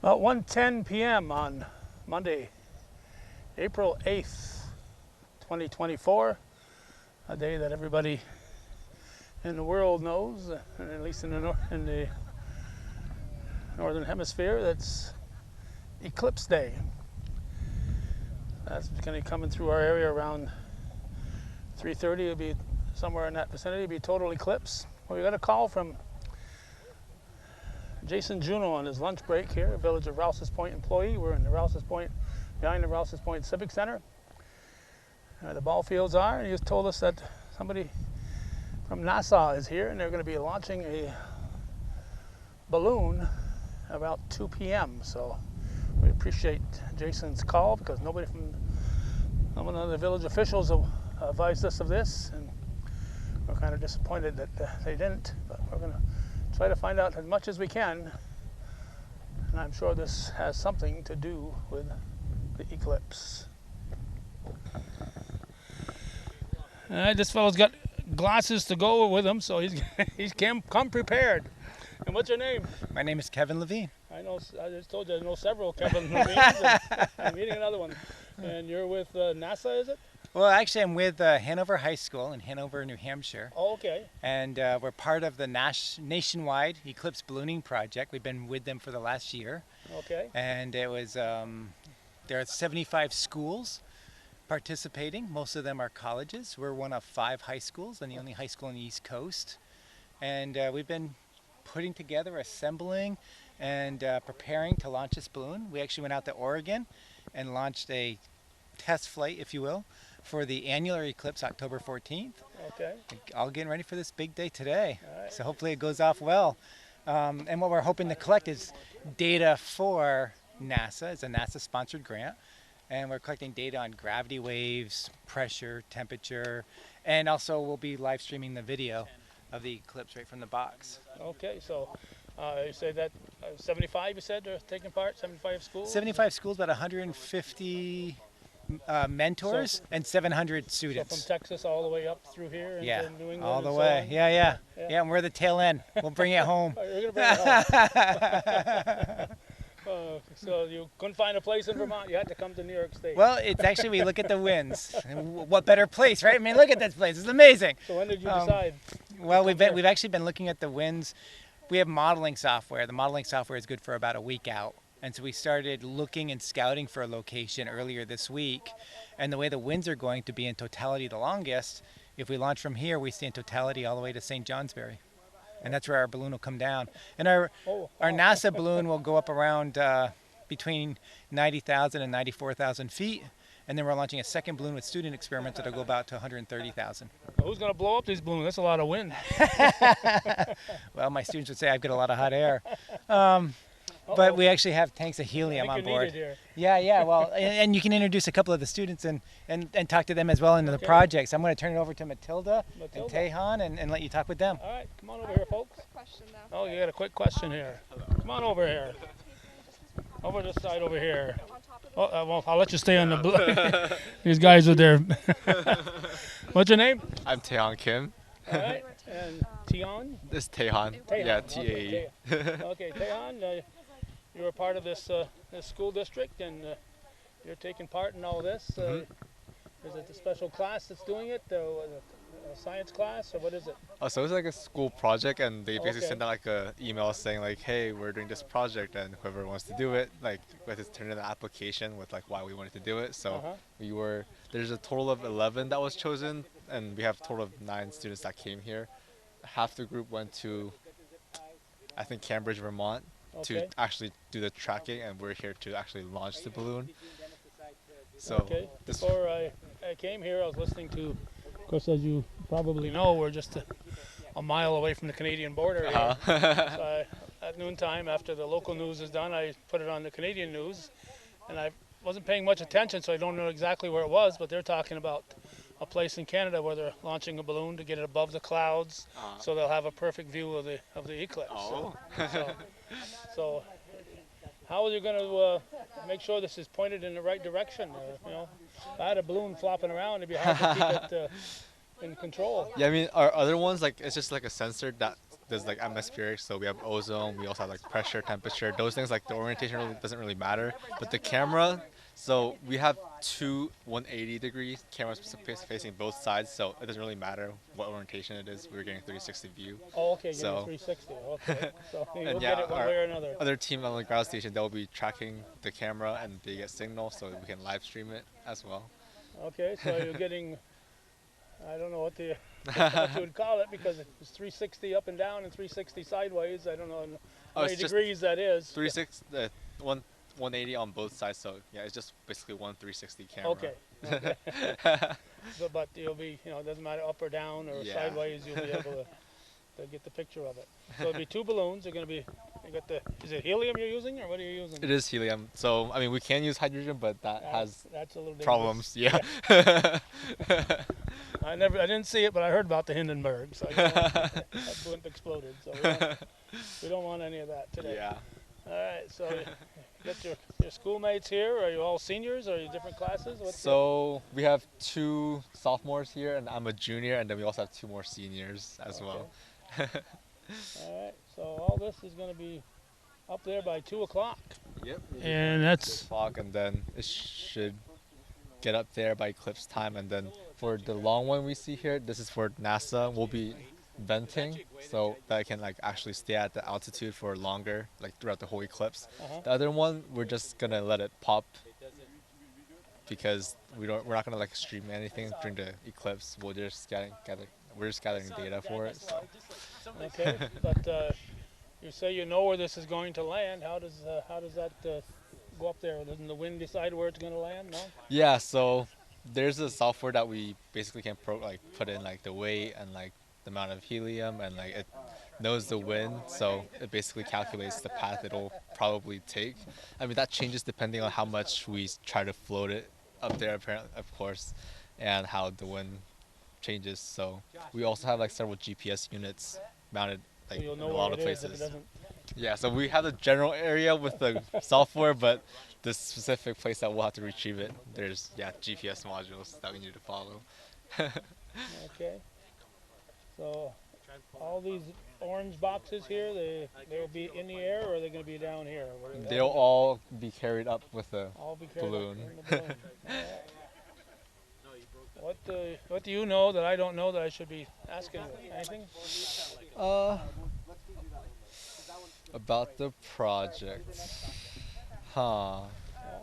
About 1:10 p.m. on Monday, April 8th, 2024, a day that everybody in the world knows, at least in the northern hemisphere, that's Eclipse Day. That's going to be coming through our area around 3:30. It'll be somewhere in that vicinity. It'll be total eclipse. Well, we got a call from Jason Juno on his lunch break here, a Village of Rouses Point employee. We're in the Rouses Point, behind the Rouses Point Civic Center. The ball fields are, and he just told us that somebody from NASA is here, and they're going to be launching a balloon about 2 p.m. So we appreciate Jason's call, because none of the village officials advised us of this, and we're kind of disappointed that they didn't. But we're going to try to find out as much as we can, and I'm sure this has something to do with the eclipse. All right, this fellow's got glasses to go with him, so he's come prepared. And what's your name? My name is Kevin LaVine. I just told you I know several Kevin LaVines. I'm meeting another one. And you're with NASA, is it? Well, actually, I'm with Hanover High School in Hanover, New Hampshire. Oh, okay. And we're part of the nationwide Eclipse ballooning project. We've been with them for the last year. Okay. And it was, there are 75 schools participating. Most of them are colleges. We're one of 5 high schools and the only high school on the East Coast. And we've been putting together, assembling, and preparing to launch this balloon. We actually went out to Oregon and launched a test flight, if you will, for the annular eclipse, October 14th. Okay. All getting ready for this big day today. All right. So hopefully it goes off well. And what we're hoping to collect is data for NASA. It's a NASA-sponsored grant. And we're collecting data on gravity waves, pressure, temperature, and also we'll be live streaming the video of the eclipse right from the box. Okay, so you say that 75, you said, are taking part, 75 schools? 75 schools, about 150 mentors, and 700 students. So from Texas all the way up through here into New England? All the and way. So Yeah, and we're the tail end. We'll bring it home. Oh, you're going to bring it home. So you couldn't find a place in Vermont, you had to come to New York State. Well, it's actually, we look at the winds. What better place, right? I mean, look at this place. It's amazing. So when did you decide? Well, we've actually been looking at the winds. We have modeling software. The modeling software is good for about a week out. And so we started looking and scouting for a location earlier this week. And the way the winds are going to be in totality the longest, if we launch from here, we stay in totality all the way to St. Johnsbury. And that's where our balloon will come down. And our NASA balloon will go up around between 90,000 and 94,000 feet. And then we're launching a second balloon with student experiments that'll go about to 130,000. Who's going to blow up these balloons? That's a lot of wind. Well, my students would say I've got a lot of hot air. But we actually have tanks of helium on board. Here. Yeah. Well, and you can introduce a couple of the students and talk to them as well into the project. So I'm going to turn it over to Matilda and Tehan and let you talk with them. All right, come on over here, folks. Quick question though. Oh, you got a quick question here. Come on over here. Over this side over here. Oh, well, I'll let you stay on the blue. These guys are there. What's your name? I'm Taehan Kim. All right. And Tion? This is Taehan. Yeah, T-A-E. Okay, Taehan, you're a part of this school district, and you're taking part in all this. Is it the special class that's doing it, a science class, or what is it? Oh, so it's like a school project, and they basically send out like a email saying like, hey, we're doing this project, and whoever wants to do it, like, we have to turn in an application with like why we wanted to do it. So there's a total of 11 that was chosen, and we have a total of 9 students that came here. Half the group went to, I think, Cambridge, Vermont, to actually do the tracking, and we're here to actually launch the balloon. So before I came here, I was listening to, of course, as you probably know, we're just a mile away from the Canadian border here. So at noontime, after the local news is done, I put it on the Canadian news, and I wasn't paying much attention, so I don't know exactly where it was, but they're talking about a place in Canada where they're launching a balloon to get it above the clouds, so they'll have a perfect view of the eclipse. Oh. So how are you going to make sure this is pointed in the right direction? You know, if I had a balloon flopping around, it'd be hard to keep it in control. Yeah, I mean, our other ones, like, it's just like a sensor that does like atmospheric. So we have ozone, we also have like pressure, temperature. Those things, like the orientation really doesn't really matter. But the camera, so we have two 180-degree cameras facing both sides. So it doesn't really matter what orientation it is. We're getting 360 view. Oh, okay, getting So 360. Okay, so you'll and get yeah, it one our way or another. other team on the ground station, they'll be tracking the camera and they get signal, so we can live stream it as well. Okay, so you're getting, I don't know what what you would call it, because it's 360 up and down and 360 sideways. I don't know how many It's just degrees that is. 360, 180 on both sides. So yeah, it's just basically one 360 camera. Okay. But you'll be, it doesn't matter up or down or Yeah. sideways, you'll be able to get the picture of it. So it'll be two balloons. They're going to be, is it helium you're using, or what are you using? It is helium. So I mean, we can use hydrogen, but that has that's a little dangerous. problems. Yeah. I didn't see it, but I heard about the Hindenburg. So that blimp exploded. So we don't want any of that today. Yeah. All right. So you got your schoolmates here. Are you all seniors? Or are you different classes? So we have two sophomores here, and I'm a junior, and then we also have two more seniors as well. All right. So all this is going to be up there by 2 o'clock. Yep. And that's 2 o'clock, and then it should get up there by eclipse time. And then for the long one we see here, this is for NASA. We'll be venting so that it can like actually stay at the altitude for longer, like throughout the whole eclipse. The other one, we're just gonna let it pop because we're not gonna like stream anything during the eclipse. We're just gathering data for it. So. okay. But you say you know where this is going to land. How does that go up there? Doesn't the wind decide where it's going to land? No. Yeah. So there's a software that we basically can put in like the weight and like the amount of helium, and like it knows the wind, so it basically calculates the path it'll probably take. I mean, that changes depending on how much we try to float it up there, apparently, of course, and how the wind changes. So we also have like several GPS units mounted like So you'll in know a lot where of it is if it places. doesn't. Yeah, so we have the general area with the software, but the specific place that we'll have to retrieve it, there's GPS modules that we need to follow. Okay. So all these orange boxes here, they'll be in the air, or are they going to be down here? They'll all be carried up with a all be carried up balloon. in the balloon. All right. What do you know that I don't know that I should be asking you? Anything? About the project. Huh.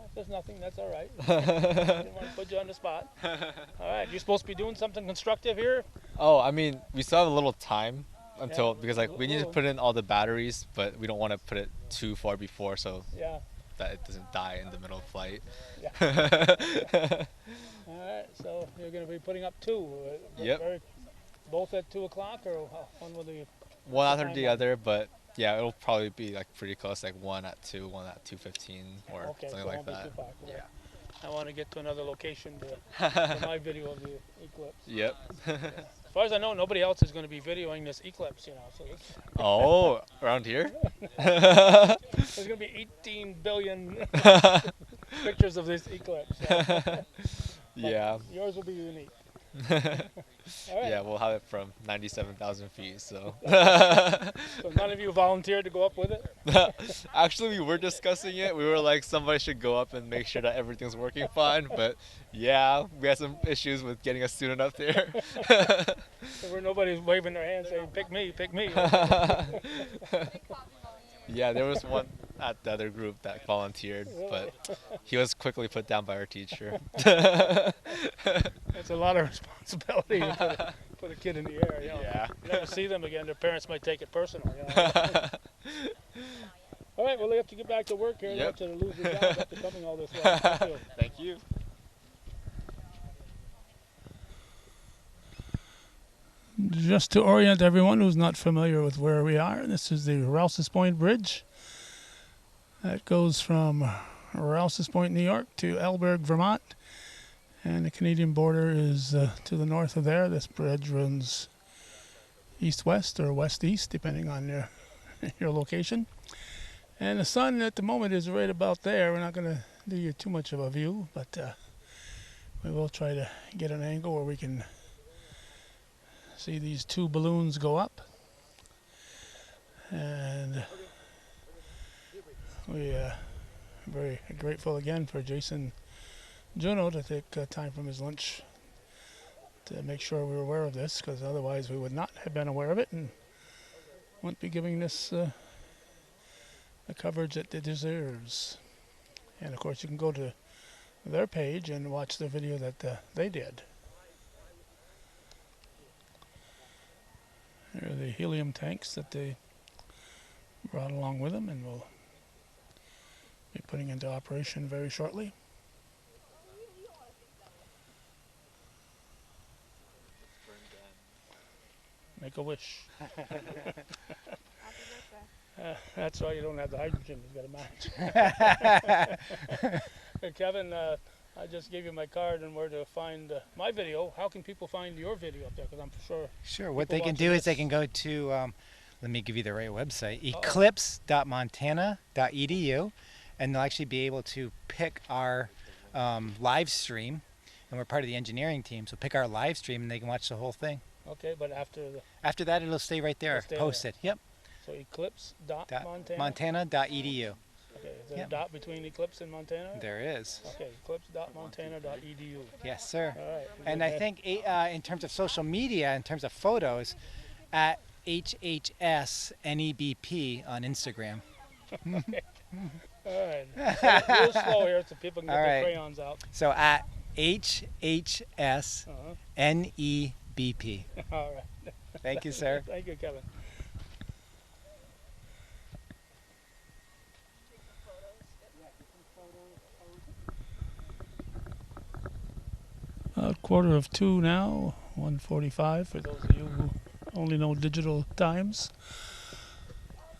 If there's nothing, that's all right. Didn't want to put you on the spot. All right, you're supposed to be doing something constructive here? Oh, I mean, we still have a little time until, Yeah. because like we need to put in all the batteries, but we don't want to put it too far before so Yeah. that it doesn't die in the middle of flight. Yeah. All right, so you're going to be putting up two. Yep. Both at 2 o'clock, or one will be? One after Time the up. other, but yeah, it'll probably be like pretty close, like one at 2, one at 2:15, or Okay, so something it like won't be that. too far. Yeah. I want to get to another location for my video of the eclipse. Yep. As far as I know, nobody else is going to be videoing this eclipse, So Oh, around here? there's going to be 18 billion pictures of this eclipse. So. Yeah. Yours will be unique. All right. Yeah, we'll have it from 97,000 feet, so. So none of you volunteered to go up with it? Actually, we were discussing it. We were like, somebody should go up and make sure that everything's working fine. But yeah, we had some issues with getting a student up there. Where nobody's waving their hand saying, pick me, pick me. Yeah, there was one at the other group that volunteered, but he was quickly put down by our teacher. That's a lot of responsibility to put a kid in the air. Yeah. You never see them again. Their parents might take it personal. All right, well, we have to get back to work here. Yep. To lose your job after coming all this way. Thank you. Thank you. Just to orient everyone who's not familiar with where we are, this is the Rouses Point Bridge. That goes from Rouses Point, New York to Elberg, Vermont. And the Canadian border is to the north of there. This bridge runs east-west or west-east, depending on your location. And the sun at the moment is right about there. We're not going to do you too much of a view, but we will try to get an angle where we can see these two balloons go up, and we are very grateful again for Jason Juno to take time from his lunch to make sure we were aware of this, because otherwise we would not have been aware of it and wouldn't be giving this the coverage that it deserves. And of course you can go to their page and watch the video that they did. Here are the helium tanks that they brought along with them, and will be putting into operation very shortly. Make a wish. That's why you don't have the hydrogen. You've got a match. Hey, Kevin, I just gave you my card and where to find my video. How can people find your video up there? Because I'm sure. Sure. What they can do is they can go to, let me give you the right website, eclipse.montana.edu, and they'll actually be able to pick our live stream, and we're part of the engineering team, so pick our live stream and they can watch the whole thing. Okay, but after that, it'll stay right there, posted. Yep. So eclipse.montana. Montana.edu. Okay, is there a dot between Eclipse and Montana? There is. Okay, eclipse.montana.edu. Yes, sir. All right. And I think in terms of social media, in terms of photos, at HHSNEBP on Instagram. Okay. All right. Real slow here so people can get their crayons out. So at HHSNEBP. All right. Thank you, sir. Thank you, Kevin. Quarter of 2 now, 1:45 for those of you who only know digital times.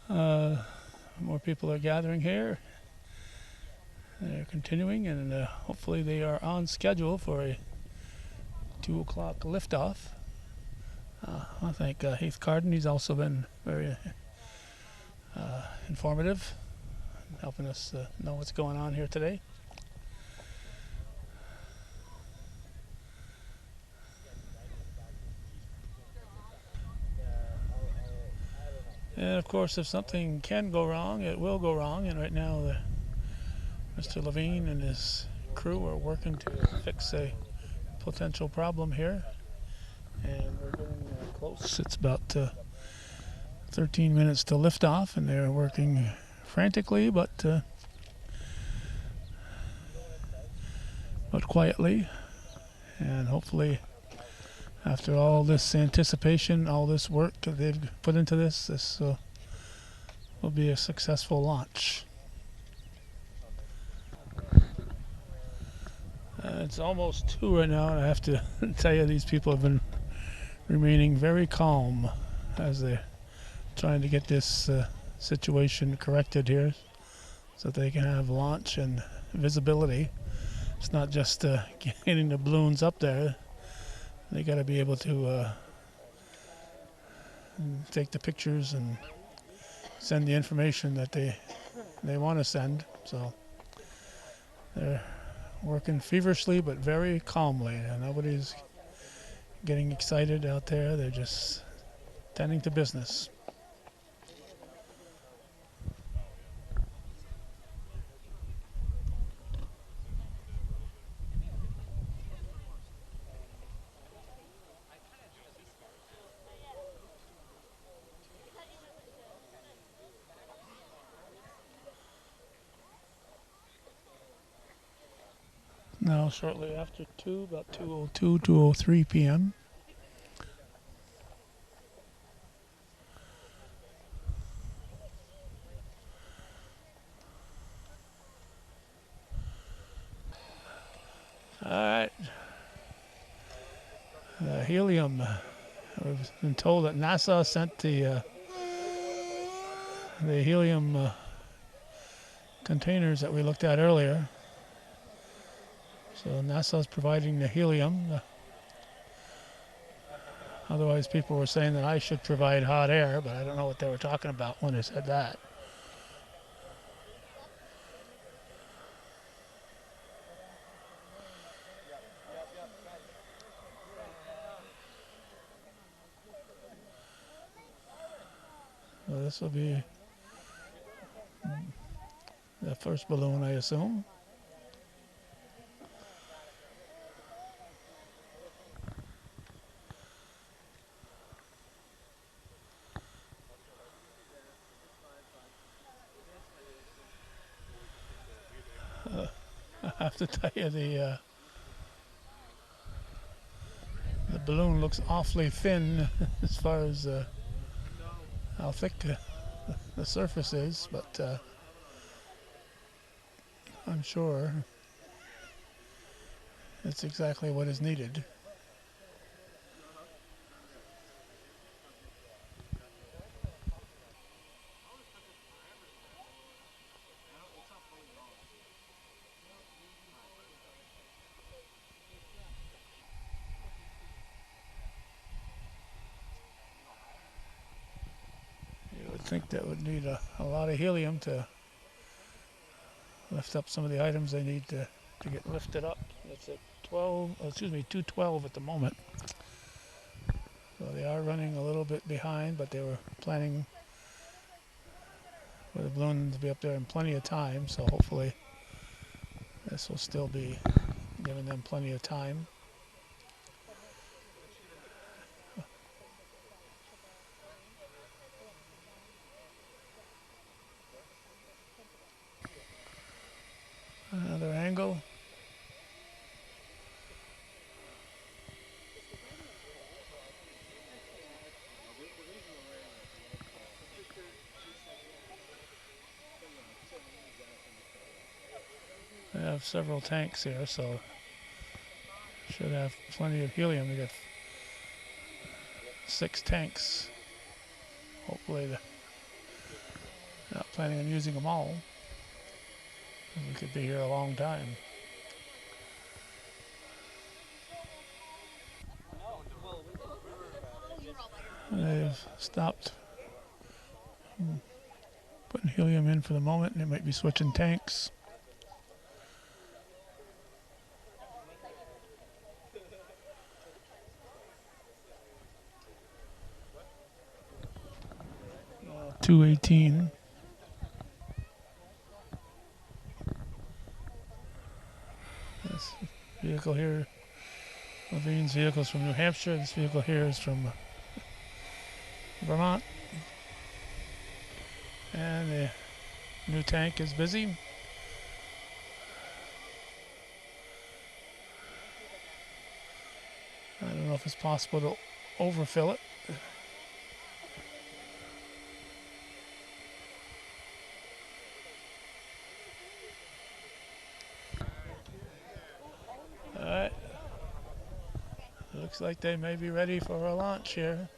More people are gathering here. They're continuing, and hopefully they are on schedule for a 2 o'clock liftoff. I thank Heath Carden. He's also been very informative, helping us know what's going on here today. And of course, if something can go wrong, it will go wrong. And right now, Mr. LaVine and his crew are working to fix a potential problem here. And we're getting close. It's about 13 minutes to liftoff, and they're working frantically, but quietly. And hopefully, after all this anticipation, all this work that they've put into this, this will be a successful launch. It's almost 2 right now, and I have to tell you, these people have been remaining very calm as they're trying to get this situation corrected here so that they can have launch and visibility. It's not just getting the balloons up there. They got to be able to take the pictures and send the information that they want to send. So they're working feverishly but very calmly. And nobody's getting excited out there. They're just tending to business. Now, shortly after 2, about 2:02, 2:03 p.m. All right. The helium. We've been told that NASA sent the helium containers that we looked at earlier. So NASA is providing the helium. Otherwise, people were saying that I should provide hot air, but I don't know what they were talking about when they said that. So this will be the first balloon, I assume. I have to tell you, the balloon looks awfully thin as far as how thick the surface is, but I'm sure it's exactly what is needed. You would think that would need a lot of helium to lift up some of the items they need to get lifted up. It's at 212 at the moment. So they are running a little bit behind, but they were planning for the balloon to be up there in plenty of time, so hopefully this will still be giving them plenty of time. Another angle. They have several tanks here, so should have plenty of helium. They got 6 tanks. Hopefully they're not planning on using them all. We could be here a long time. They've stopped putting helium in for the moment, and they might be switching tanks. Uh, 218. This vehicle here, LaVine's vehicle is from New Hampshire. This vehicle here is from Vermont. And the new tank is busy. I don't know if it's possible to overfill it. Alright. Looks like they may be ready for a launch here.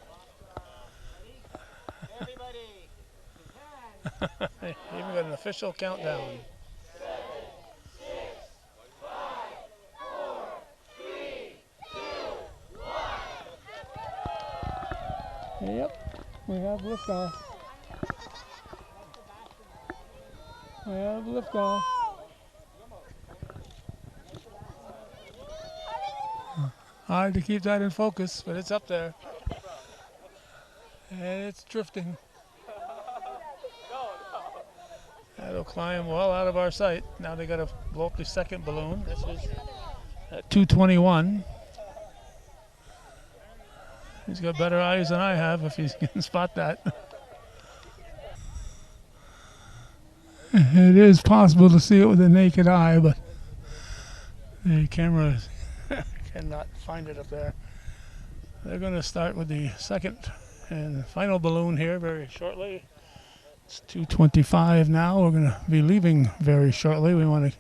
They even got an official countdown. 7, 6, 5, 4, 3, 2, 1. Yep, we have liftoff. We have liftoff. Hard to keep that in focus, but it's up there. And it's drifting. That'll climb well out of our sight. Now they got to blow up the second balloon. This is at 221. He's got better eyes than I have if he can spot that. It is possible to see it with the naked eye, but the camera cannot find it up there. They're going to start with the second and final balloon here very shortly. It's 2:25 now. We're going to be leaving very shortly. We want to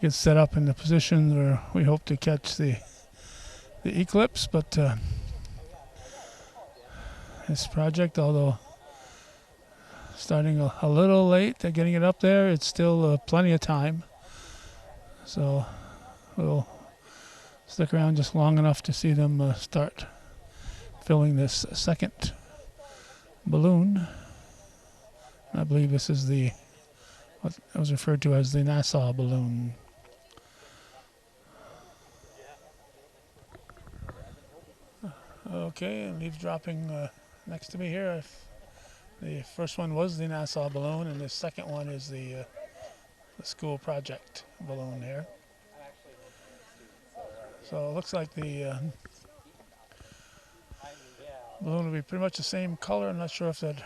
get set up in the position where we hope to catch the Eclipse, but this project, although starting a little late, they're getting it up there, it's still plenty of time. So we'll stick around just long enough to see them start filling this second balloon. I believe this is what was referred to as the Nassau balloon. Okay, and leaves dropping next to me here. I've The first one was the NASA balloon, and the second one is the school project balloon here. So it looks like the balloon will be pretty much the same color. I'm not sure if that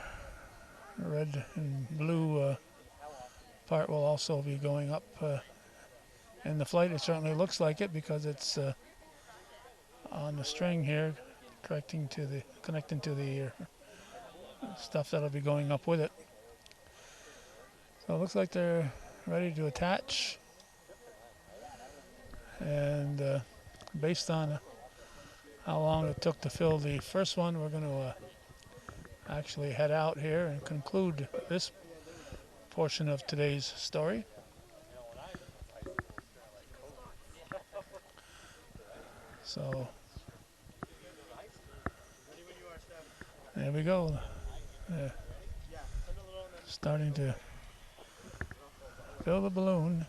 red and blue part will also be going up in the flight. It certainly looks like it because it's on the string here, connecting to the stuff that'll be going up with it. So it looks like they're ready to attach, and based on how long it took to fill the first one, we're going to actually head out here and conclude this portion of today's story. So there we go. Starting to fill the balloon,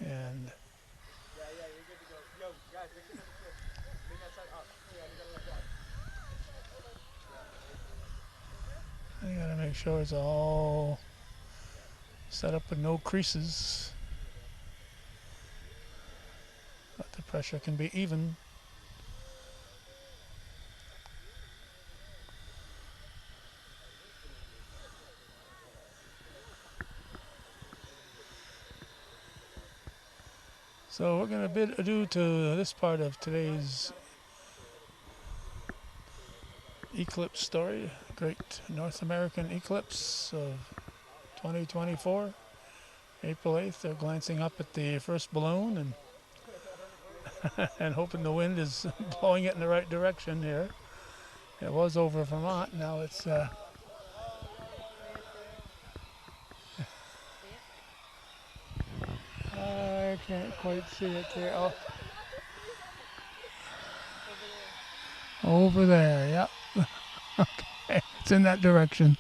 and I gotta make sure it's all set up with no creases, but the pressure can be even. So we're going to bid adieu to this part of today's eclipse story, Great North American Eclipse of 2024, April 8th. They're glancing up at the first balloon and and hoping the wind is blowing it in the right direction here. It was over Vermont, now it's I can't quite see it there. Oh. Over there, yep. Okay, it's in that direction.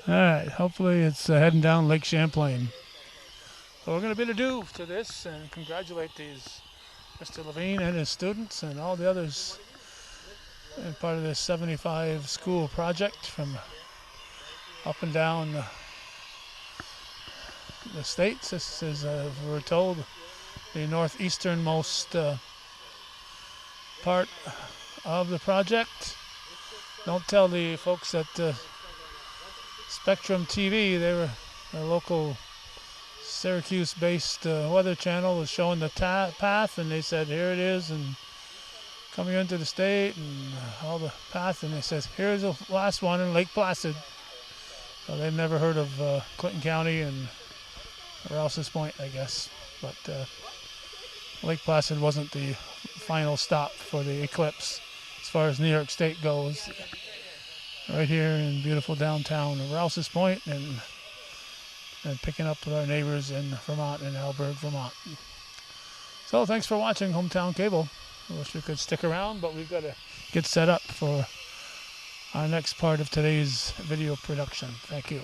All right, hopefully it's heading down Lake Champlain. So we're going to bid adieu to this and congratulate these Mr. LaVine and his students and all the others in part of this 75 school project from up and down the states. This is, we're told, the northeasternmost part of the project. Don't tell the folks at Spectrum TV, they were a local Syracuse-based weather channel, was showing the path, and they said here it is, and coming into the state and all the path, and they said here's the last one in Lake Placid. So they've never heard of Clinton County and Rouses Point, I guess, but Lake Placid wasn't the final stop for the eclipse as far as New York State goes. Right here in beautiful downtown Rouses Point, and picking up with our neighbors in Vermont and Alberg, Vermont. So thanks for watching Hometown Cable. I wish we could stick around, but we've got to get set up for our next part of today's video production. Thank you.